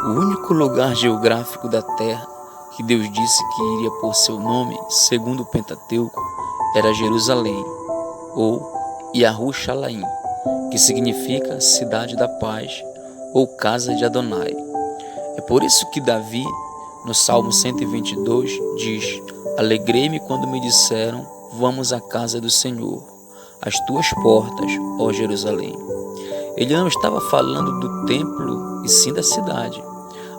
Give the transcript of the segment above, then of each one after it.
O único lugar geográfico da terra que Deus disse que iria pôr seu nome, segundo o Pentateuco, era Jerusalém, ou Yahushalaim, que significa cidade da paz, ou casa de Adonai. É por isso que Davi, no Salmo 122, diz: Alegrei-me quando me disseram, vamos à casa do Senhor, às tuas portas, ó Jerusalém. Ele não estava falando do templo e sim da cidade.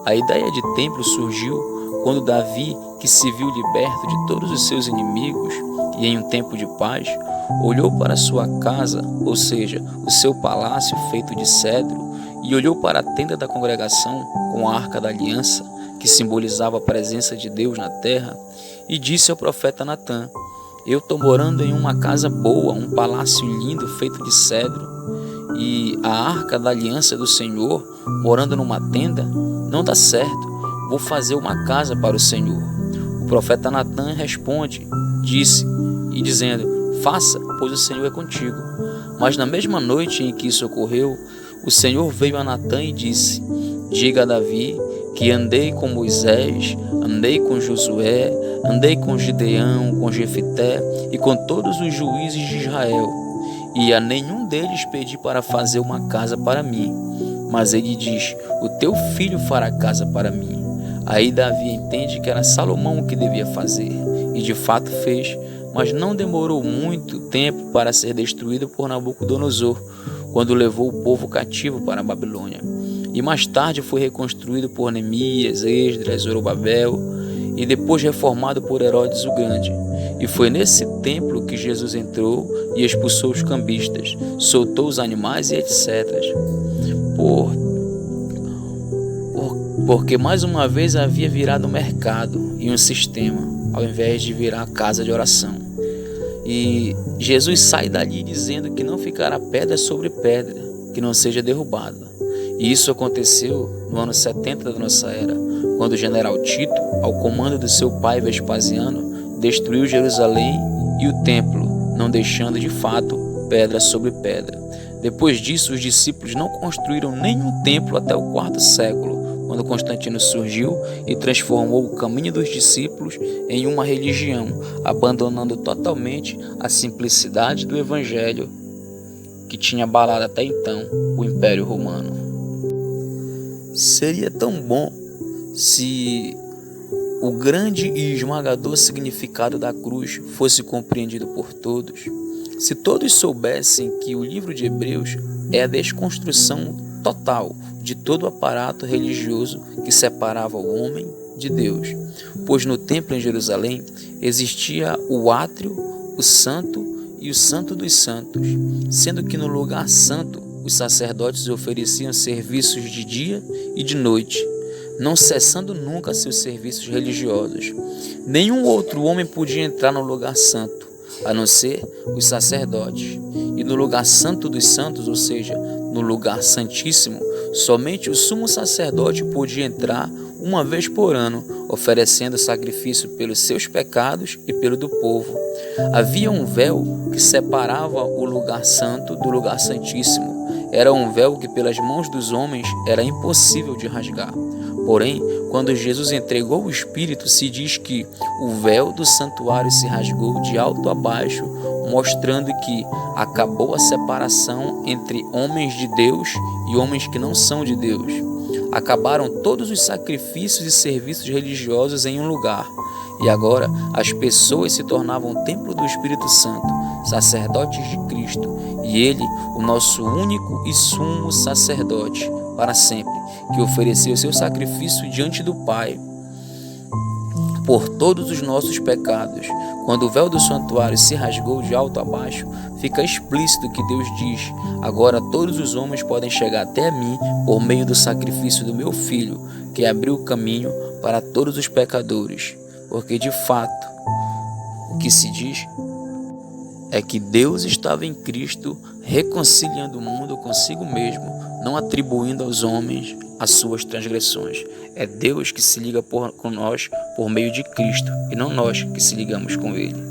A ideia de templo surgiu quando Davi, que se viu liberto de todos os seus inimigos e em um tempo de paz, olhou para sua casa, ou seja, o seu palácio feito de cedro, e olhou para a tenda da congregação com a arca da aliança, que simbolizava a presença de Deus na terra, e disse ao profeta Natã: eu estou morando em uma casa boa, um palácio lindo feito de cedro, e a arca da aliança do Senhor morando numa tenda, não dá certo, vou fazer uma casa para o Senhor. O profeta Natã dizendo, faça, pois o Senhor é contigo. Mas na mesma noite em que isso ocorreu, o Senhor veio a Natã e disse: diga a Davi que andei com Moisés, andei com Josué, andei com Gideão, com Jefité e com todos os juízes de Israel, e a nenhum deles pedi para fazer uma casa para mim, mas ele diz: o teu filho fará casa para mim. Aí Davi entende que era Salomão o que devia fazer, e de fato fez, mas não demorou muito tempo para ser destruído por Nabucodonosor, quando levou o povo cativo para a Babilônia. E mais tarde foi reconstruído por Neemias, Esdras, Zorobabel, e depois reformado por Herodes o Grande. E foi nesse templo que Jesus entrou e expulsou os cambistas, soltou os animais e etc. Porque mais uma vez havia virado um mercado e um sistema, ao invés de virar casa de oração. E Jesus sai dali dizendo que não ficará pedra sobre pedra, que não seja derrubada. E isso aconteceu no ano 70 da nossa era, quando o general Tito, ao comando do seu pai Vespasiano, destruiu Jerusalém e o templo, não deixando de fato pedra sobre pedra. Depois disso, os discípulos não construíram nenhum templo até o quarto século, quando Constantino surgiu e transformou o caminho dos discípulos em uma religião, abandonando totalmente a simplicidade do evangelho que tinha abalado até então o Império Romano. Seria tão bom se o grande e esmagador significado da cruz fosse compreendido por todos, se todos soubessem que o livro de Hebreus é a desconstrução total de todo o aparato religioso que separava o homem de Deus, pois no templo em Jerusalém existia o átrio, o santo e o santo dos santos, sendo que no lugar santo os sacerdotes ofereciam serviços de dia e de noite, não cessando nunca seus serviços religiosos. Nenhum outro homem podia entrar no lugar santo, a não ser os sacerdotes. E no lugar santo dos santos, ou seja, no lugar santíssimo, somente o sumo sacerdote podia entrar uma vez por ano, oferecendo sacrifício pelos seus pecados e pelo do povo. Havia um véu que separava o lugar santo do lugar santíssimo. Era um véu que pelas mãos dos homens era impossível de rasgar. Porém, quando Jesus entregou o Espírito, se diz que o véu do santuário se rasgou de alto a baixo, mostrando que acabou a separação entre homens de Deus e homens que não são de Deus. Acabaram todos os sacrifícios e serviços religiosos em um lugar, e agora as pessoas se tornavam o templo do Espírito Santo, sacerdotes de Cristo, e Ele, o nosso único e sumo sacerdote, para sempre, que ofereceu seu sacrifício diante do Pai por todos os nossos pecados. Quando o véu do santuário se rasgou de alto a baixo, fica explícito que Deus diz: agora todos os homens podem chegar até mim por meio do sacrifício do meu Filho, que abriu o caminho para todos os pecadores. Porque de fato, o que se diz é que Deus estava em Cristo reconciliando o mundo consigo mesmo, não atribuindo aos homens as suas transgressões. É Deus que se liga com nós por meio de Cristo, e não nós que se ligamos com Ele.